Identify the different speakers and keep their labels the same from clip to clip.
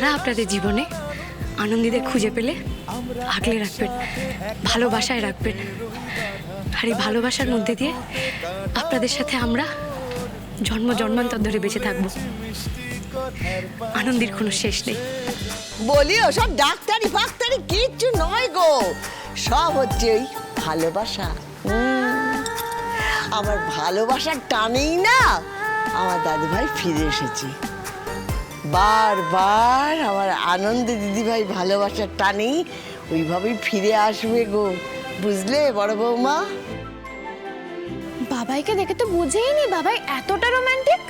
Speaker 1: আপনারা আপনাদের জীবনে আনন্দীদের খুঁজে পেলে আগলে রাখবেন, ভালোবাসায় রাখবেন। আর এই ভালোবাসার মধ্যে দিয়ে আপনাদের সাথে আমরা জন্ম জন্মান্তর ধরে বেঁচে থাকবো। আনন্দের কোনো শেষ নেই।
Speaker 2: বলি ওসব ডাক্তারি ফাক্তারি কিচ্ছু নয় গো, সব হচ্ছে ওই ভালোবাসা। আমার ভালোবাসার টানেই না আমার দাদু ভাই ফিরে এসেছে। বারবার আমার আনন্দ দিদিভাই ভালোবাসার টানেই ওইভাবেই ফিরে আসবে গো, বুঝলে বড় বৌমা?
Speaker 3: বাবাইকে দেখে তো বুঝেই নি বাবাই এতটা রোমান্টিক।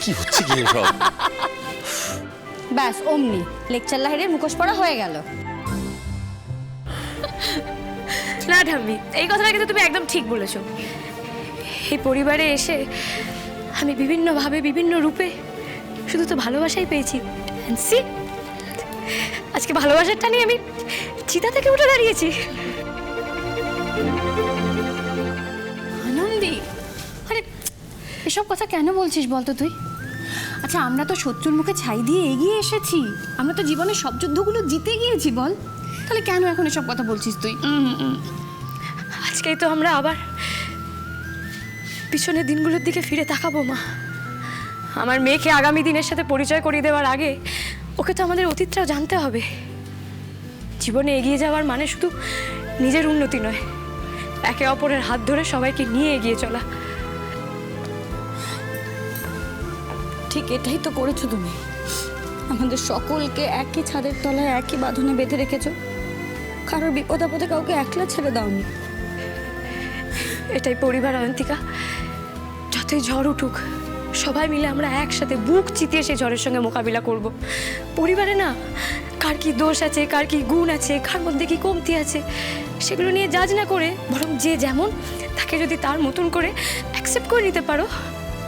Speaker 4: কি হচ্ছে কি সব?
Speaker 3: ব্যাস অমনি লেকচার লাহিরের মুখোশ পড়া হয়ে গেল।
Speaker 1: না ঠাম্মি, এই কথাটা কিন্তু তুমি একদম ঠিক বলেছো। এই পরিবারে এসে আমি বিভিন্নভাবে বিভিন্ন রূপে শুধু তো ভালোবাসাই পেয়েছি। And see, আজকে ভালোবাসার টানে আমি চিতা থেকে উঠে দাঁড়িয়েছি।
Speaker 3: আনন্দি, আরে এসব কথা কেন বলছিস বলতো তুই? আচ্ছা আমরা তো শত্রুর মুখে ছাই দিয়ে এগিয়ে এসেছি, আমরা তো জীবনের সব যুদ্ধগুলো জিতে গিয়েছি, বল তাহলে কেন এখন এসব কথা বলছিস তুই?
Speaker 1: আজকেই তো আমরা আবার পিছনের দিনগুলোর দিকে ফিরে তাকাবো মা। আমার মেয়েকে আগামী দিনের সাথে পরিচয় করিয়ে দেওয়ার আগে ওকে তো আমাদের অতীতটাও জানতে হবে। জীবনে এগিয়ে যাওয়ার মানে শুধু নিজের উন্নতি নয়, একে অপরের হাত ধরে সবাইকে নিয়ে এগিয়ে চলা।
Speaker 3: ঠিক এটাই তো করেছো তুমি, আমাদের সকলকে একই ছাদের তলায় একই বাঁধনে বেঁধে রেখেছো, কারোর বিপদ আপদে কাউকে একলা ছেড়ে দাওনি।
Speaker 1: এটাই পরিবার অয়ন্তিকা। যতই ঝড় উঠুক সবাই মিলে আমরা একসাথে বুক চিতিয়ে সেই ঝড়ের সঙ্গে মোকাবিলা করব। পরিবারে না কার কি দোষ আছে, কার কি গুণ আছে, কার মধ্যে কি কমতি আছে সেগুলো নিয়ে জাজ না করে বরং যে যেমন তাকে যদি তার মতন করে অ্যাকসেপ্ট করে নিতে পারো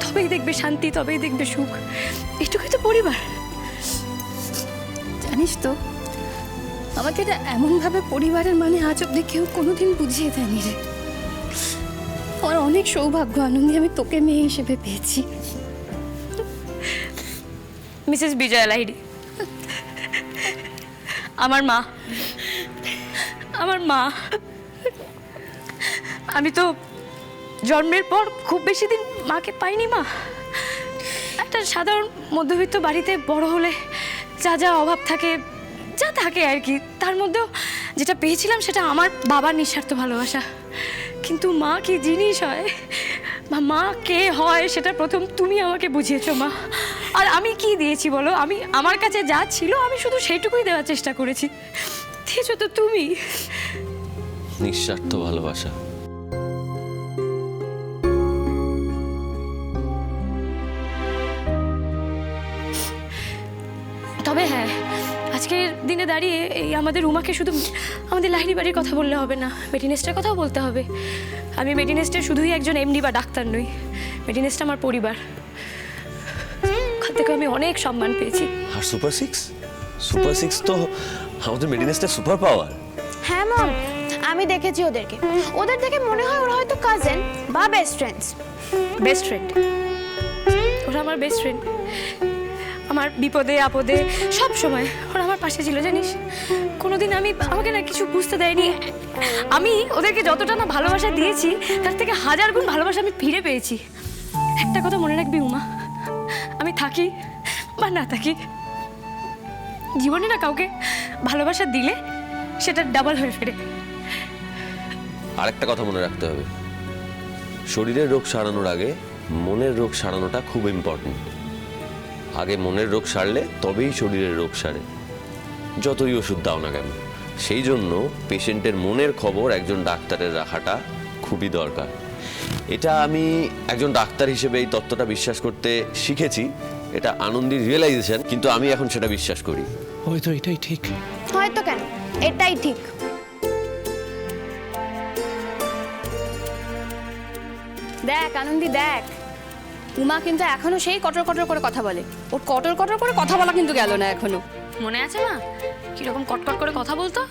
Speaker 1: তবেই দেখবে শান্তি, তবেই দেখবে সুখ। এটুকুই তো পরিবার।
Speaker 3: জানিস তো আমাকে এটা এমনভাবে পরিবারের মানে আজ অব্দি কেউ কোনোদিন বুঝিয়ে দেয়নি রে। আমার অনেক সৌভাগ্য আনন্দী, আমি তোকে মেয়ে হিসেবে পেয়েছি।
Speaker 1: মিসেস বিজয়া লাহিড়ী, আমার মা, আমার মা। আমি তো জন্মের পর খুব বেশি দিন মাকে পাইনি মা। একটা সাধারণ মধ্যবিত্ত বাড়িতে বড় হলে যা যা অভাব থাকে, যা থাকে আর কি, তার মধ্যেও যেটা পেয়েছিলাম সেটা আমার বাবার নিঃস্বার্থ ভালোবাসা। কিন্তু মা কি জিনিস হয় বা মা কে হয় সেটা প্রথম তুমি আমাকে বুঝিয়েছো মা। আর আমি কি দিয়েছি বলো? আমি আমার কাছে যা ছিল আমি শুধু সেইটুকুই দেওয়ার চেষ্টা করেছি, দিয়েছো তো তুমি।
Speaker 4: নিঃস্বার্থ ভালোবাসা।
Speaker 1: তবে হ্যাঁ, আজকের দিনে দাঁড়িয়ে এই আমাদের উমাকে শুধু আমাদের লাহিড়ী বাড়ির কথা বললে হবে না, মেডিনেস্টের কথাও বলতে হবে। আমি মেডিনেস্টের শুধুই একজন এমডি বা ডাক্তার নই, মেডিনেস্ট আমার পরিবার। ওখান থেকে আমি অনেক সম্মান পেয়েছি।
Speaker 4: আর সুপার সিক্স, সুপার সিক্স তো আমাদের মেডিনেস্টের সুপার পাওয়ার।
Speaker 5: হ্যাঁ মম, আমি দেখেছি ওদেরকে, ওদের দেখে মনে হয় ওরা হয়তো কাজিন বা বেস্ট ফ্রেন্ডস।
Speaker 1: বেস্ট ফ্রেন্ড, ওরা আমার বেস্ট ফ্রেন্ড। আমার বিপদে আপদে সব সময় ওরা আমার পাশে ছিল জানিস। কোনোদিন আমাকে না কিছু বুঝতে দেয়নি। আমি ওদেরকে যতটা না ভালোবাসা দিয়েছি তার থেকে 1000 গুণ ভালোবাসা আমি ফিরে পেয়েছি। একটা কথা মনে রাখবি উমা, আমি থাকি বা না থাকি, জীবনে না কাউকে ভালোবাসা দিলে সেটা ডাবল হয়ে ফেরে।
Speaker 4: আরেকটা কথা মনে রাখতে হবে, শরীরের রোগ সারানোর আগে মনের রোগ সারানোটা খুব ইম্পর্টেন্ট। আগে মনের রোগ সারলে তবেই শরীরের রোগ সারে, যতই ওষুধ দাও না কেন। সেই জন্য পেশেন্টের মনের খবর একজন ডাক্তারের রাখাটা খুবই দরকার। এটা আমি একজন ডাক্তার হিসেবে এই তত্ত্বটা বিশ্বাস করতে শিখেছি। এটা আনন্দের রিয়েলাইজেশন, কিন্তু আমি এখন সেটা বিশ্বাস করি।
Speaker 6: হয়তো এটাই ঠিক।
Speaker 5: হয়তো কেন, এটাই ঠিক।
Speaker 3: দেখ আনন্দি দেখ, উমা কিন্তু এখনো সেই কটর কটর করে কথা বলে। ওর কটর কটর করে কথা বলা কিন্তু গেল না এখনো।
Speaker 1: মনে আছে মা কিরকম কটকট করে কথা বলতো?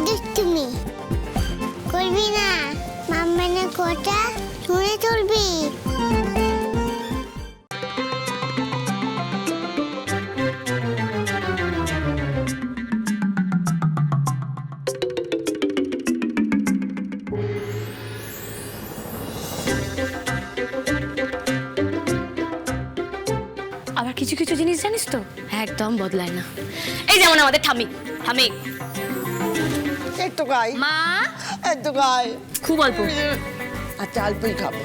Speaker 7: দুষ্টুমি করবি না, মাম্মানে কোটা
Speaker 6: তুই তুলবি?
Speaker 1: আবার কিছু কিছু জিনিস জানিস তো একদম বদলায় না। এই যেমন আমাদের ঠামি ঠামি
Speaker 2: একটু খাই,
Speaker 1: মা
Speaker 2: একটু খাই।
Speaker 1: খুব অল্প।
Speaker 2: আচ্ছা, অল্পই খাবো।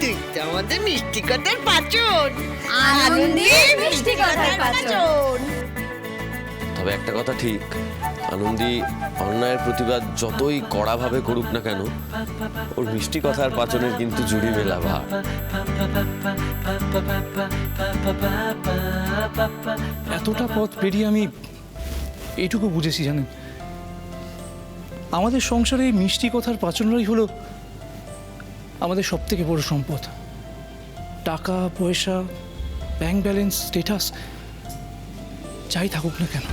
Speaker 2: তুই তো আমাদের মিষ্টি কথার পাচন।
Speaker 1: আনন্দের মিষ্টি কথার পাচন।
Speaker 4: তবে একটা কথা ঠিক, আনন্দী অন্যায়ের প্রতিবাদ যতই কড়াভাবে করুক না কেন, ওর মিষ্টি কথার পাচনের কিন্তু জুড়ি মেলা ভাব।
Speaker 7: এতটা পথ পেরিয়ে আমি এইটুকু বুঝেছি জানেন, আমাদের সংসারে এই মিষ্টি কথার পাচনটাই হলো আমাদের সব থেকে বড় সম্পদ। টাকা পয়সা, ব্যাংক ব্যালেন্স, স্টেটাস যাই থাকুক না কেন,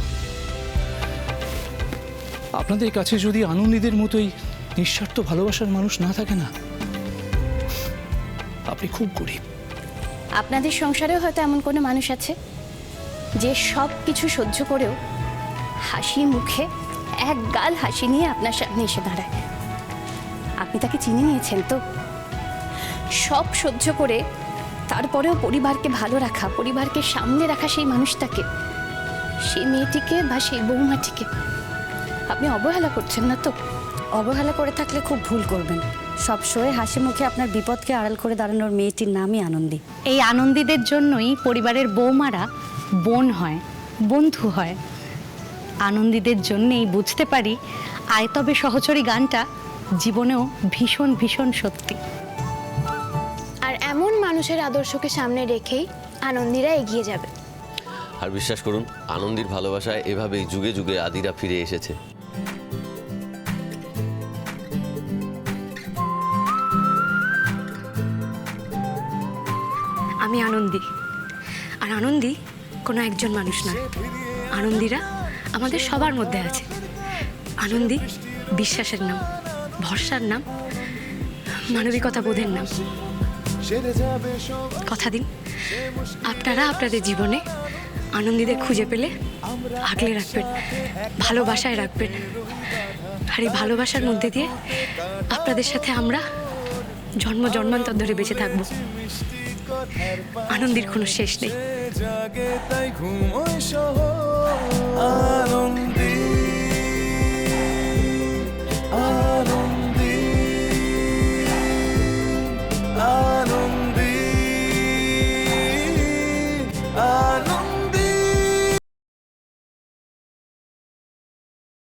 Speaker 7: আপনাদের কাছে যদি আনন্দীদের মতোই নিঃস্বার্থ ভালোবাসার মানুষ না থাকে না, আপনি খুব গরিব।
Speaker 3: আপনাদের সংসারেও হয়তো এমন কোনো মানুষ আছে যে সব কিছু সহ্য করেও হাসি মুখে এক গাল হাসি নিয়ে আপনার সামনে এসে দাঁড়ায়। আপনি তাকে চিনে নিয়েছেন তো? সব সহ্য করে তারপরেও পরিবারকে ভালো রাখা, পরিবারকে সামনে রাখা সেই মানুষটাকে, সেই মেয়েটিকে বা সেই বৌমাটিকে আপনি অবহেলা করছেন না তো?
Speaker 8: অবহেলা করে থাকলে খুব ভুল করবেন। সবসময় হাসি মুখে আপনার বিপদকে আড়াল করে দাঁড়ানোর মেয়েটির নামই আনন্দী।
Speaker 9: এই আনন্দীদের জন্যই পরিবারের বৌমারা বোন হয়, বন্ধু হয়। আনন্দীদের জন্যেই বুঝতে পারি আয় তবে সহচরী গানটা জীবনেও ভীষণ ভীষণ সত্যি।
Speaker 5: আর এমন মানুষের আদর্শকে সামনে রেখেই আনন্দীরা এগিয়ে যাবে।
Speaker 4: আর বিশ্বাস করুন, আনন্দীর ভালোবাসায় এভাবেই যুগে যুগে আদিরা ফিরে এসেছে।
Speaker 1: আমি আনন্দী, আর আনন্দী কোনো একজন মানুষ নয়। আনন্দীরা আমাদের সবার মধ্যে আছে। আনন্দী বিশ্বাসের নাম, ভরসার নাম, মানবিকতা বোধের নাম। কথা দিন, আপনারা আপনাদের জীবনে আনন্দীদের খুঁজে পেলে আগলে রাখবেন, ভালোবাসায় রাখবেন। আর এই ভালোবাসার মধ্যে দিয়ে আপনাদের সাথে আমরা জন্ম জন্মান্তর ধরে বেঁচে থাকবো। আনন্দের কোনো শেষ নেই।
Speaker 10: আনন্দী